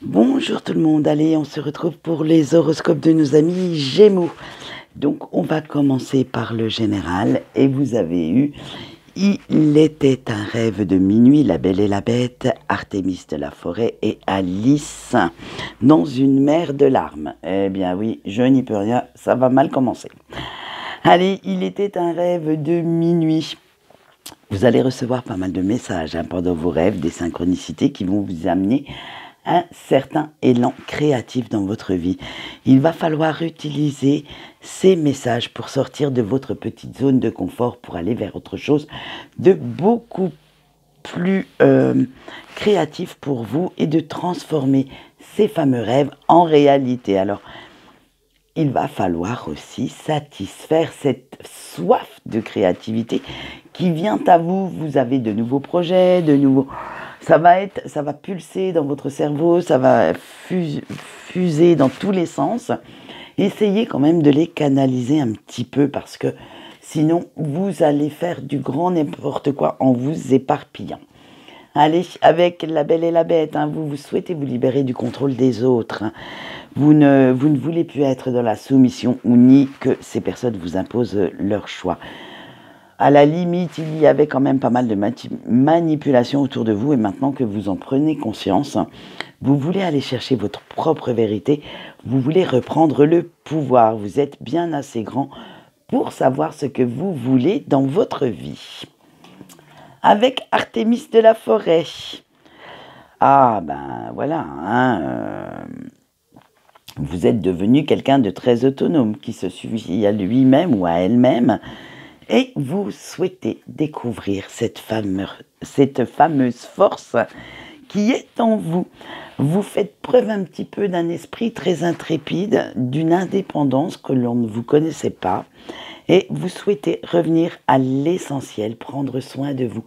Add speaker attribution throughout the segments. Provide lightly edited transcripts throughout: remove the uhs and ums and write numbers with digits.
Speaker 1: Bonjour tout le monde, allez, on se retrouve pour les horoscopes de nos amis Gémeaux. Donc on va commencer par le général et vous avez eu Il était un rêve de minuit, La Belle et la Bête, Artémis de la Forêt et Alice dans une mer de larmes. Eh bien oui, je n'y peux rien, ça va mal commencer. Allez, il était un rêve de minuit. Vous allez recevoir pas mal de messages pendant vos rêves, des synchronicités qui vont vous amener un certain élan créatif dans votre vie. Il va falloir utiliser ces messages pour sortir de votre petite zone de confort, pour aller vers autre chose de beaucoup plus créatif pour vous et de transformer ces fameux rêves en réalité. Alors, il va falloir aussi satisfaire cette soif de créativité qui vient à vous. Vous avez de nouveaux projets, ça va pulser dans votre cerveau, ça va fuser dans tous les sens. Essayez quand même de les canaliser un petit peu parce que sinon vous allez faire du grand n'importe quoi en vous éparpillant. Allez, avec La Belle et la Bête, vous souhaitez vous libérer du contrôle des autres. Vous ne voulez plus être dans la soumission ou ni que ces personnes vous imposent leur choix. À la limite, il y avait quand même pas mal de manipulation autour de vous et maintenant que vous en prenez conscience, vous voulez aller chercher votre propre vérité, vous voulez reprendre le pouvoir. Vous êtes bien assez grand pour savoir ce que vous voulez dans votre vie. Avec Artémis de la Forêt. Ah ben voilà, vous êtes devenu quelqu'un de très autonome, qui se suffit à lui-même ou à elle-même, et vous souhaitez découvrir cette fameuse force qui est en vous. Vous faites preuve un petit peu d'un esprit très intrépide, d'une indépendance que l'on ne vous connaissait pas, et vous souhaitez revenir à l'essentiel, prendre soin de vous,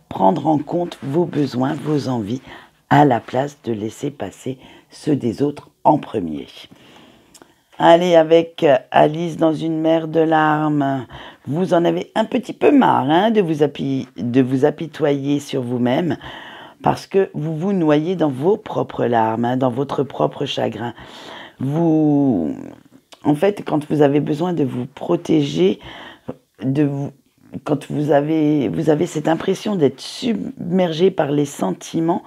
Speaker 1: prendre en compte vos besoins, vos envies, à la place de laisser passer ceux des autres en premier. Allez, avec Alice dans une mer de larmes, vous en avez un petit peu marre de vous apitoyer sur vous-même parce que vous vous noyez dans vos propres larmes, dans votre propre chagrin. En fait, quand vous avez besoin de vous protéger, quand vous avez cette impression d'être submergé par les sentiments,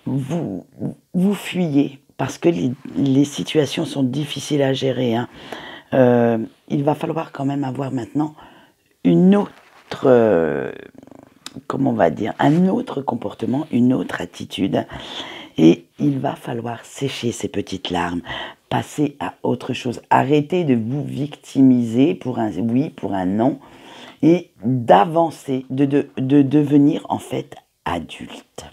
Speaker 1: vous fuyez parce que les situations sont difficiles à gérer. Il va falloir quand même avoir maintenant une autre, comment on va dire, un autre comportement, une autre attitude. Et il va falloir sécher ces petites larmes, passer à autre chose. Arrêtez de vous victimiser pour un oui, pour un non, et d'avancer, de devenir en fait adulte.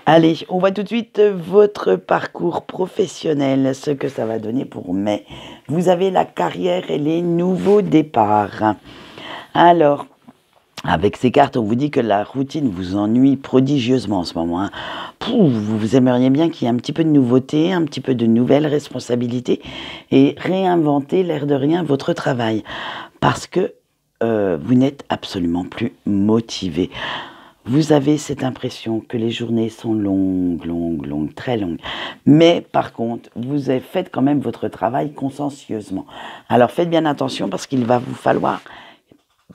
Speaker 1: Allez, on voit tout de suite votre parcours professionnel, ce que ça va donner pour mai. Vous avez la carrière et les nouveaux départs. Alors, avec ces cartes, on vous dit que la routine vous ennuie prodigieusement en ce moment. Vous aimeriez bien qu'il y ait un petit peu de nouveauté, un petit peu de nouvelles responsabilités et réinventer, l'air de rien, votre travail. Parce que vous n'êtes absolument plus motivé. Vous avez cette impression que les journées sont longues, très longues. Mais par contre, vous faites quand même votre travail consciencieusement. Alors faites bien attention parce qu'il va vous falloir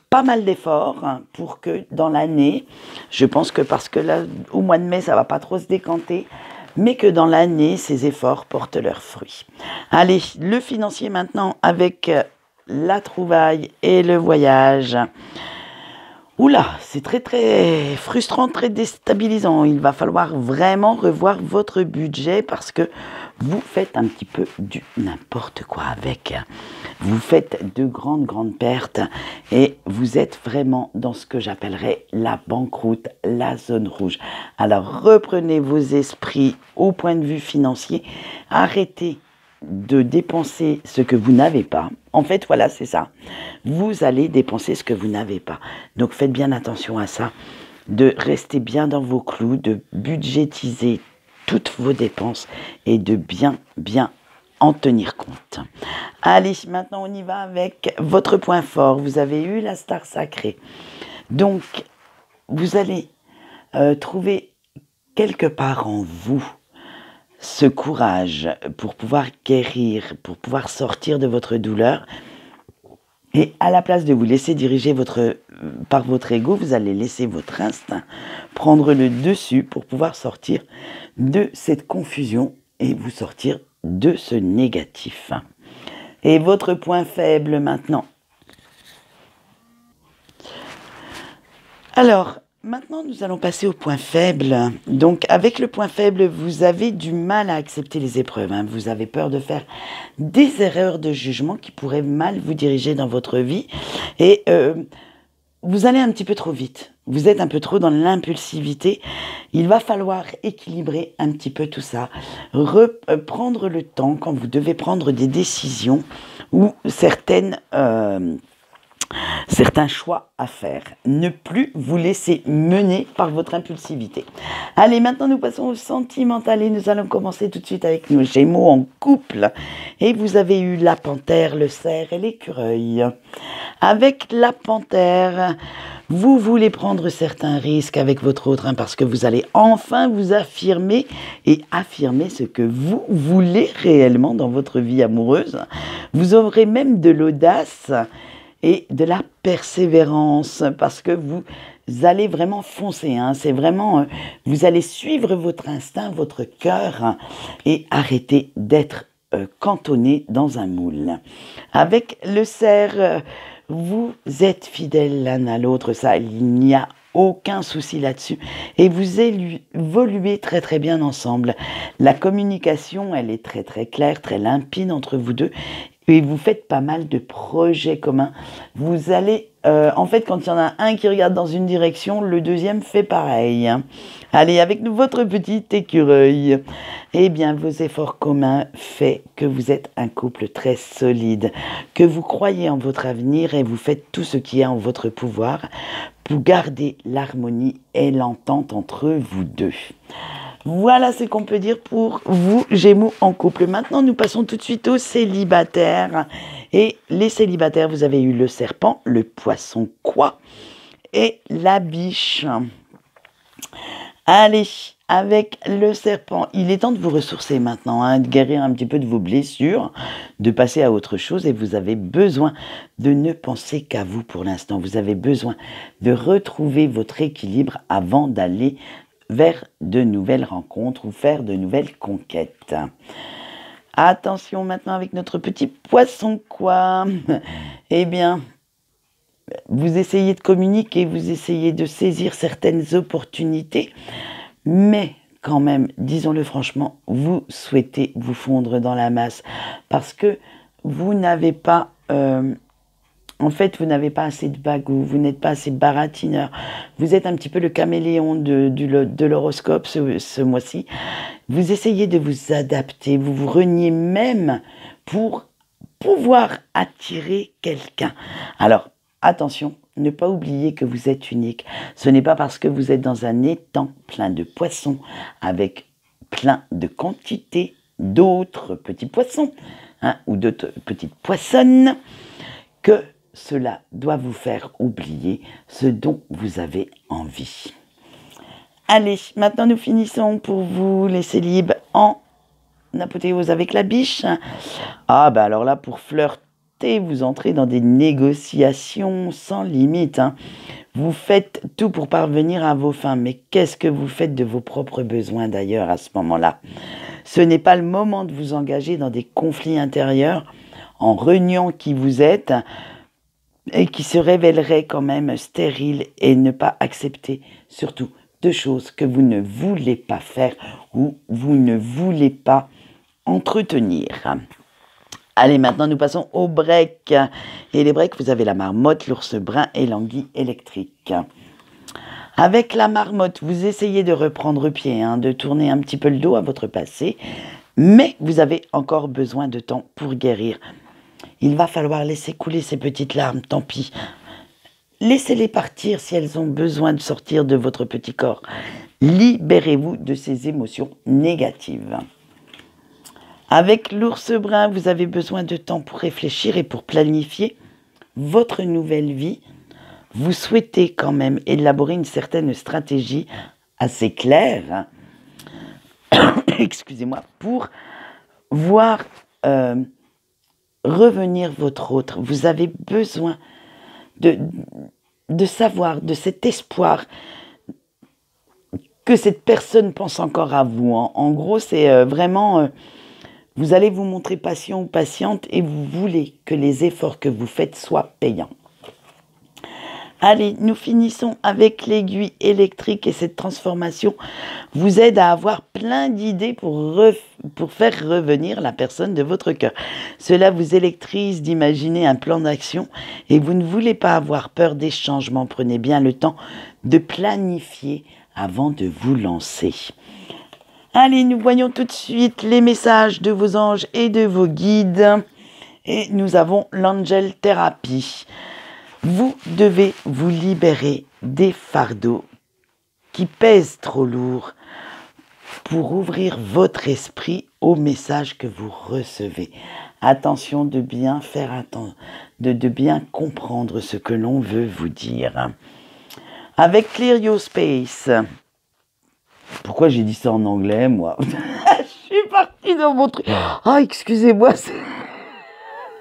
Speaker 1: pas mal d'efforts pour que dans l'année, je pense que parce que là, au mois de mai, ça va pas trop se décanter, mais que dans l'année, ces efforts portent leurs fruits. Allez, le financier maintenant avec la trouvaille et le voyage. Oula, c'est très très frustrant, très déstabilisant. Il va falloir vraiment revoir votre budget parce que vous faites un petit peu du n'importe quoi avec. Vous faites de grandes pertes et vous êtes vraiment dans ce que j'appellerais la banqueroute, la zone rouge. Alors reprenez vos esprits au point de vue financier, arrêtez de dépenser ce que vous n'avez pas. En fait, voilà, c'est ça. Vous allez dépenser ce que vous n'avez pas. Donc, faites bien attention à ça, de rester bien dans vos clous, de budgétiser toutes vos dépenses et de bien en tenir compte. Allez, maintenant, on y va avec votre point fort. Vous avez eu la star sacrée. Donc, vous allez trouver quelque part en vous ce courage pour pouvoir guérir, pour pouvoir sortir de votre douleur. Et à la place de vous laisser diriger par votre ego, vous allez laisser votre instinct prendre le dessus pour pouvoir sortir de cette confusion et vous sortir de ce négatif. Et votre point faible maintenant. Alors, maintenant nous allons passer au point faible. Donc avec le point faible, vous avez du mal à accepter les épreuves. Vous avez peur de faire des erreurs de jugement qui pourraient mal vous diriger dans votre vie. Et vous allez un petit peu trop vite. Vous êtes un peu trop dans l'impulsivité. Il va falloir équilibrer un petit peu tout ça. Prendre le temps quand vous devez prendre des décisions ou certains choix à faire. Ne plus vous laisser mener par votre impulsivité. Allez, maintenant nous passons au sentimental et nous allons commencer tout de suite avec nos Gémeaux en couple. Et vous avez eu la panthère, le cerf et l'écureuil. Avec la panthère, vous voulez prendre certains risques avec votre autre, parce que vous allez enfin vous affirmer et affirmer ce que vous voulez réellement dans votre vie amoureuse. Vous aurez même de l'audace et de la persévérance, parce que vous allez vraiment foncer. C'est vraiment, vous allez suivre votre instinct, votre cœur, et arrêter d'être cantonné dans un moule. Avec le cerf, vous êtes fidèles l'un à l'autre, ça, il n'y a aucun souci là-dessus. Et vous évoluez très très bien ensemble. La communication, elle est très très claire, très limpide entre vous deux. Et vous faites pas mal de projets communs. Vous allez, en fait, quand il y en a un qui regarde dans une direction, le deuxième fait pareil. Allez, avec votre petit écureuil. Eh bien, vos efforts communs font que vous êtes un couple très solide, que vous croyez en votre avenir et vous faites tout ce qui est en votre pouvoir pour garder l'harmonie et l'entente entre vous deux. Voilà ce qu'on peut dire pour vous, Gémeaux en couple. Maintenant, nous passons tout de suite aux célibataires. Et les célibataires, vous avez eu le serpent, le poisson quoi et la biche. Allez, avec le serpent, il est temps de vous ressourcer maintenant, de guérir un petit peu de vos blessures, de passer à autre chose, et vous avez besoin de ne penser qu'à vous pour l'instant. Vous avez besoin de retrouver votre équilibre avant d'aller vers de nouvelles rencontres ou faire de nouvelles conquêtes. Attention maintenant avec notre petit poisson quoi. Eh bien, vous essayez de communiquer, vous essayez de saisir certaines opportunités, mais quand même, disons-le franchement, vous souhaitez vous fondre dans la masse parce que vous n'avez pas... En fait, vous n'avez pas assez de bagou, vous n'êtes pas assez baratineur. Vous êtes un petit peu le caméléon de l'horoscope ce mois-ci. Vous essayez de vous adapter, vous vous reniez même pour pouvoir attirer quelqu'un. Alors, attention, ne pas oublier que vous êtes unique. Ce n'est pas parce que vous êtes dans un étang plein de poissons, avec plein de quantités d'autres petits poissons, ou d'autres petites poissonnes, que cela doit vous faire oublier ce dont vous avez envie. Allez, maintenant nous finissons pour vous les célibes en apothéose avec la biche. Ah bah alors là, pour flirter, vous entrez dans des négociations sans limite. Vous faites tout pour parvenir à vos fins, mais qu'est-ce que vous faites de vos propres besoins d'ailleurs à ce moment-là? Ce n'est pas le moment de vous engager dans des conflits intérieurs en reniant qui vous êtes, et qui se révéleraient quand même stériles, et ne pas accepter surtout de choses que vous ne voulez pas faire ou vous ne voulez pas entretenir. Allez, maintenant nous passons aux breaks. Et les breaks, vous avez la marmotte, l'ours brun et l'anguille électrique. Avec la marmotte, vous essayez de reprendre pied, de tourner un petit peu le dos à votre passé, mais vous avez encore besoin de temps pour guérir. Il va falloir laisser couler ces petites larmes, tant pis. Laissez-les partir si elles ont besoin de sortir de votre petit corps. Libérez-vous de ces émotions négatives. Avec l'ours brun, vous avez besoin de temps pour réfléchir et pour planifier votre nouvelle vie. Vous souhaitez quand même élaborer une certaine stratégie assez claire excusez-moi, pour voir revenir votre autre. Vous avez besoin de savoir, de cet espoir que cette personne pense encore à vous. En gros, c'est vraiment, vous allez vous montrer patient ou patiente et vous voulez que les efforts que vous faites soient payants. Allez, nous finissons avec l'aiguille électrique et cette transformation vous aide à avoir plein d'idées pour faire revenir la personne de votre cœur. Cela vous électrise d'imaginer un plan d'action et vous ne voulez pas avoir peur des changements. Prenez bien le temps de planifier avant de vous lancer. Allez, nous voyons tout de suite les messages de vos anges et de vos guides. Et nous avons l'Angel Therapy. Vous devez vous libérer des fardeaux qui pèsent trop lourd pour ouvrir votre esprit aux messages que vous recevez. Attention de bien faire de bien comprendre ce que l'on veut vous dire. Avec Clear Your Space. Pourquoi j'ai dit ça en anglais, moi? Je suis partie dans mon truc. Ah, excusez-moi,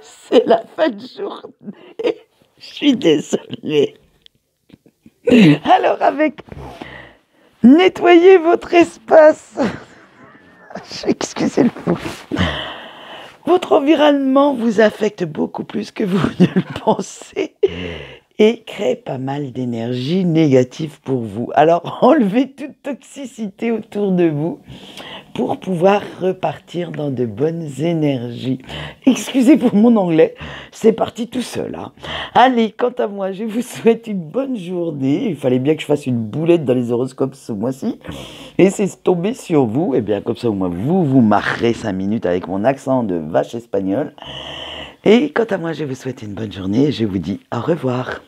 Speaker 1: c'est la fin de journée. Je suis désolée. Alors, avec nettoyer votre espace. Excusez le mot. Votre environnement vous affecte beaucoup plus que vous ne le pensez et crée pas mal d'énergie négative pour vous. Alors, enlevez toute toxicité autour de vous pour pouvoir repartir dans de bonnes énergies. Excusez pour mon anglais, c'est parti tout seul. Hein. Allez, quant à moi, je vous souhaite une bonne journée. Il fallait bien que je fasse une boulette dans les horoscopes ce mois-ci. Et c'est tombé sur vous. Et bien, comme ça, au moins, vous marrez 5 minutes avec mon accent de vache espagnole. Et quant à moi, je vous souhaite une bonne journée et je vous dis au revoir.